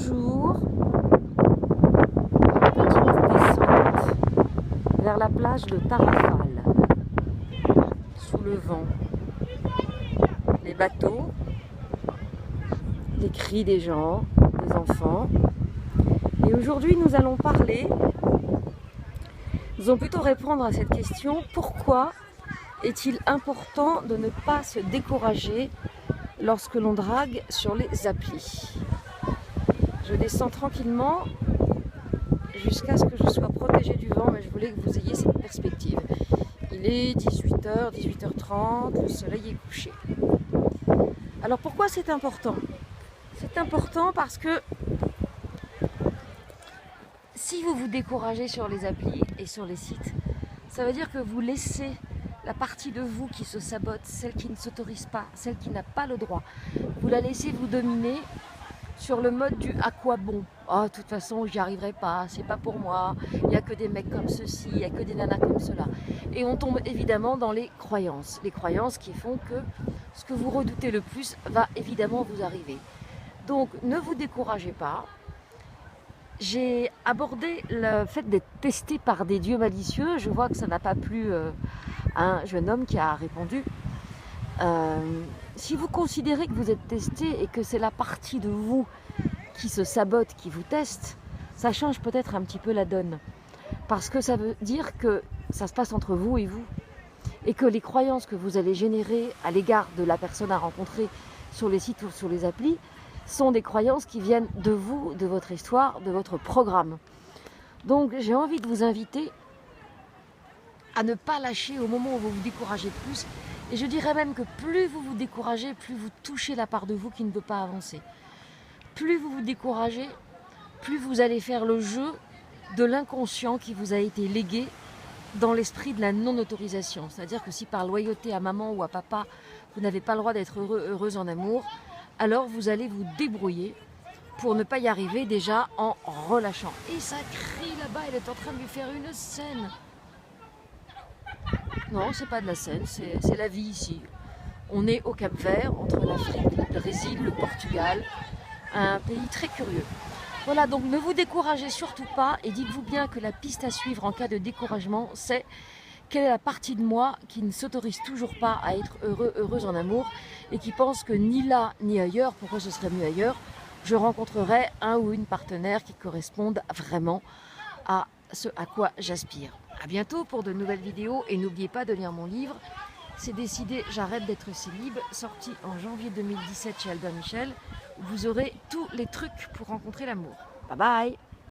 Bonjour. Petite descente vers la plage de Tarrafal, sous le vent, les bateaux, les cris des gens, des enfants. Et aujourd'hui nous allons nous allons plutôt répondre à cette question: pourquoi est-il important de ne pas se décourager lorsque l'on drague sur les applis? Je descends tranquillement jusqu'à ce que je sois protégée du vent, mais je voulais que vous ayez cette perspective. Il est 18h, 18h30, le soleil est couché. Alors pourquoi c'est important? C'est important parce que si vous vous découragez sur les applis et sur les sites, ça veut dire que vous laissez la partie de vous qui se sabote, celle qui ne s'autorise pas, celle qui n'a pas le droit, vous la laissez vous dominer sur le mode du à quoi bon? Oh, de toute façon, j'y arriverai pas, c'est pas pour moi, il n'y a que des mecs comme ceci, il n'y a que des nanas comme cela. Et on tombe évidemment dans les croyances qui font que ce que vous redoutez le plus va évidemment vous arriver. Donc ne vous découragez pas. J'ai abordé le fait d'être testé par des dieux malicieux. Je vois que ça n'a pas plu à un jeune homme qui a répondu. Si vous considérez que vous êtes testé et que c'est la partie de vous qui se sabote, qui vous teste, ça change peut-être un petit peu la donne. Parce que ça veut dire que ça se passe entre vous et vous. Et que les croyances que vous allez générer à l'égard de la personne à rencontrer sur les sites ou sur les applis sont des croyances qui viennent de vous, de votre histoire, de votre programme. Donc j'ai envie de vous inviter à ne pas lâcher au moment où vous vous découragez le plus. Et je dirais même que plus vous vous découragez, plus vous touchez la part de vous qui ne veut pas avancer. Plus vous vous découragez, plus vous allez faire le jeu de l'inconscient qui vous a été légué dans l'esprit de la non-autorisation. C'est-à-dire que si par loyauté à maman ou à papa, vous n'avez pas le droit d'être heureux, heureuse en amour, alors vous allez vous débrouiller pour ne pas y arriver déjà en relâchant. Et ça crie là-bas, elle est en train de lui faire une scène. Non, c'est pas de la scène, c'est la vie ici. On est au Cap-Vert, entre l'Afrique, le Brésil, le Portugal, un pays très curieux. Voilà, donc ne vous découragez surtout pas et dites-vous bien que la piste à suivre en cas de découragement, c'est quelle est la partie de moi qui ne s'autorise toujours pas à être heureux, heureuse en amour et qui pense que ni là ni ailleurs, pourquoi ce serait mieux ailleurs, je rencontrerai un ou une partenaire qui corresponde vraiment à ce à quoi j'aspire. À bientôt pour de nouvelles vidéos et n'oubliez pas de lire mon livre C'est décidé, j'arrête d'être célib, sorti en janvier 2017 chez Albert Michel. Vous aurez tous les trucs pour rencontrer l'amour. Bye bye!